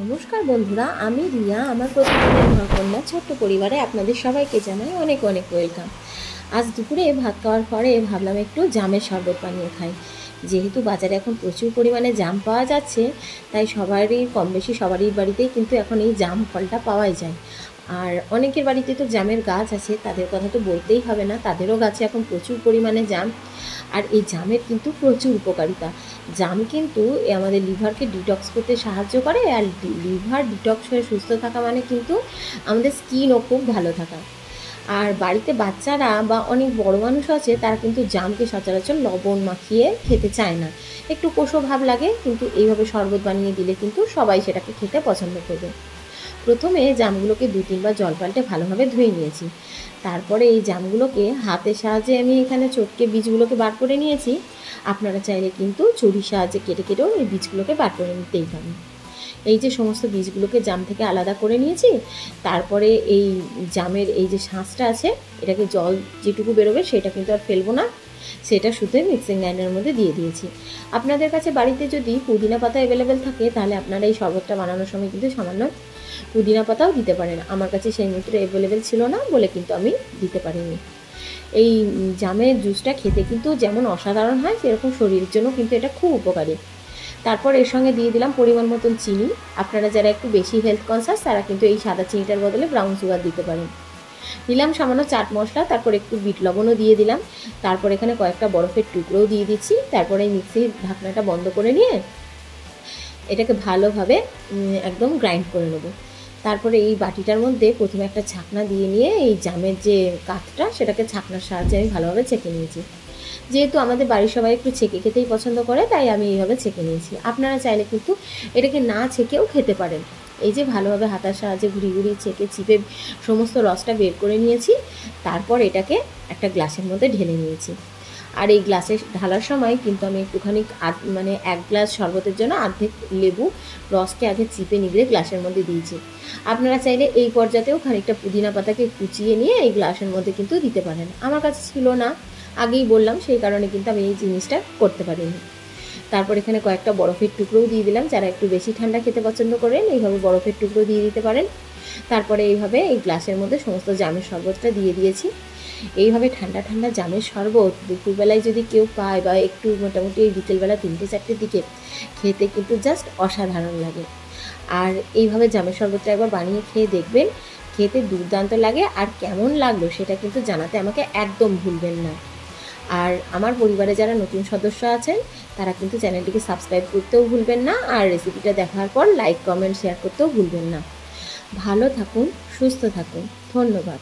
নমস্কার বন্ধুরা, আমি রিয়া। আমার প্রতিদিনের ঘরকন্যা ছোট্ট পরিবারে আপনাদের সবাইকে জানাই অনেক অনেক ওয়েলকাম। আজ দুপুরে ভাত খাওয়ার পরে ভাবলাম একটু জামের শরবত বানিয়ে খাই। যেহেতু বাজারে এখন প্রচুর পরিমাণে জাম পাওয়া যাচ্ছে, তাই কম বেশি সবারই বাড়িতেই কিন্তু এখন এই জাম ফলটা পাওয়াই যায়। আর অনেকের বাড়িতে তো জামের গাছ আছে, তাদের কথা তো বলতেই হবে না, তাদেরও গাছে এখন প্রচুর পরিমাণে জাম। আর এই জামের কিন্তু প্রচুর উপকারিতা। জাম কিন্তু আমাদের লিভারকে ডিটক্স করতে সাহায্য করে, আর লিভার ডিটক্স হয়ে সুস্থ থাকা মানে কিন্তু আমাদের স্কিনও খুব ভালো থাকা। আর বাড়িতে বাচ্চারা বা অনেক বড় মানুষ আছে, তারা কিন্তু জামকে সচরাচর লবণ মাখিয়ে খেতে চায় না, একটু কোষো ভাব লাগে, কিন্তু এইভাবে শরবত বানিয়ে দিলে কিন্তু সবাই সেটাকে খেতে পছন্দ করবে। প্রথমে জামগুলোকে 2-3 বার জল পাল্টে ভালোভাবে ধুয়ে নিয়েছি। তারপরে এই জামগুলোকে হাতের সাহায্যে আমি এখানে চটকে বীজগুলোকে বার করে নিয়েছি। আপনারা চাইলে কিন্তু ছুরির সাহায্যে কেটে কেটেও এই বীজগুলোকে বার করে নিতেই পারেন। এই যে সমস্ত বীজগুলোকে জাম থেকে আলাদা করে নিয়েছি, তারপরে এই জামের এই যে শাঁসটা আছে, এটাকে জল যেটুকু বেরোবে সেটা কিন্তু আর ফেলবো না, সেটা শুধু মিক্সিং গ্রাইন্ডারের মধ্যে দিয়ে দিয়েছি। আপনাদের কাছে বাড়িতে যদি পুদিনা পাতা অ্যাভেলেবেল থাকে, তাহলে আপনারা এই শরবতটা বানানোর সময় কিন্তু সামান্য পুদিনা পাতাও দিতে পারেন। আমার কাছে সেই মুহূর্তে অ্যাভেলেবেল ছিল না বলে কিন্তু আমি দিতে পারিনি। এই জামের জুসটা খেতে কিন্তু যেমন অসাধারণ হয়, সেরকম শরীরের জন্য কিন্তু এটা খুব উপকারী। তারপর এর সঙ্গে দিয়ে দিলাম পরিমাণ মতন চিনি। আপনারা যারা একটু বেশি হেলথ কনসাস, তারা কিন্তু এই সাদা চিনিটার বদলে ব্রাউন সুগার দিতে পারেন। দিলাম সামান্য চাট মশলা, তারপর একটু বিট লবণও দিয়ে দিলাম। তারপর এখানে কয়েকটা বরফের টুকরোও দিয়ে দিচ্ছি। তারপরে এই মিক্সির ঢাকনাটা বন্ধ করে নিয়ে এটাকে ভালোভাবে একদম গ্রাইন্ড করে নেবো। তারপরে এই বাটিটার মধ্যে প্রথমে একটা ছাকনা দিয়ে নিয়ে এই জামের যে কাঠটা, সেটাকে ছাকনার সাহায্যে আমি ভালোভাবে ছেঁকে নিয়েছি। যেহেতু আমাদের বাড়ির সবাই একটু ছেঁকে খেতেই পছন্দ করে, তাই আমি এইভাবে ছেঁকে নিয়েছি। আপনারা চাইলে কিন্তু এটাকে না ছেঁকেও খেতে পারেন। এই যে ভালোভাবে হাতার সাহায্যে ঘুরিয়ে ছেঁকে চিপে সমস্ত রসটা বের করে নিয়েছি। তারপর এটাকে একটা গ্লাসের মধ্যে ঢেলে নিয়েছি। আর এই গ্লাসে ঢালার সময় কিন্তু আমি একটুখানি 1 গ্লাস শরবতের জন্য অর্ধেক লেবু রসকে আগে চিপে নিগড়ে গ্লাসের মধ্যে দিয়েছি। আপনারা চাইলে এই পর্যায়েও খানিকটা পুদিনা পাতাকে কুচিয়ে নিয়ে এই গ্লাসের মধ্যে কিন্তু দিতে পারেন। আমার কাছে ছিল না, আগেই বললাম, সেই কারণে কিন্তু আমি এই জিনিসটা করতে পারিনি। তারপর এখানে কয়েকটা বরফের টুকরোও দিয়ে দিলাম। যারা একটু বেশি ঠান্ডা খেতে পছন্দ করেন, এইভাবে বরফের টুকরো দিয়ে দিতে পারেন। তারপরে এইভাবে এই গ্লাসের মধ্যে সমস্ত জামের শরবতটা দিয়ে দিয়েছি। এইভাবে ঠান্ডা ঠান্ডা জামের শরবত দুপুরবেলায় যদি কেউ পায়, বা একটু মোটামুটি এই বিকেলবেলা 3-4টের দিকে খেতে কিন্তু জাস্ট অসাধারণ লাগে। আর এইভাবে জামের শরবতটা একবার বানিয়ে খেয়ে দেখবেন, খেতে দুর্দান্ত লাগে। আর কেমন লাগলো সেটা কিন্তু জানাতে আমাকে একদম ভুলবেন না। আর আমার পরিবারে যারা নতুন সদস্য আছেন, তারা কিন্তু চ্যানেলটিকে সাবস্ক্রাইব করতেও ভুলবেন না, আর রেসিপিটা দেখার পর লাইক, কমেন্ট, শেয়ার করতেও ভুলবেন না। ভালো থাকুন, সুস্থ থাকুন, ধন্যবাদ।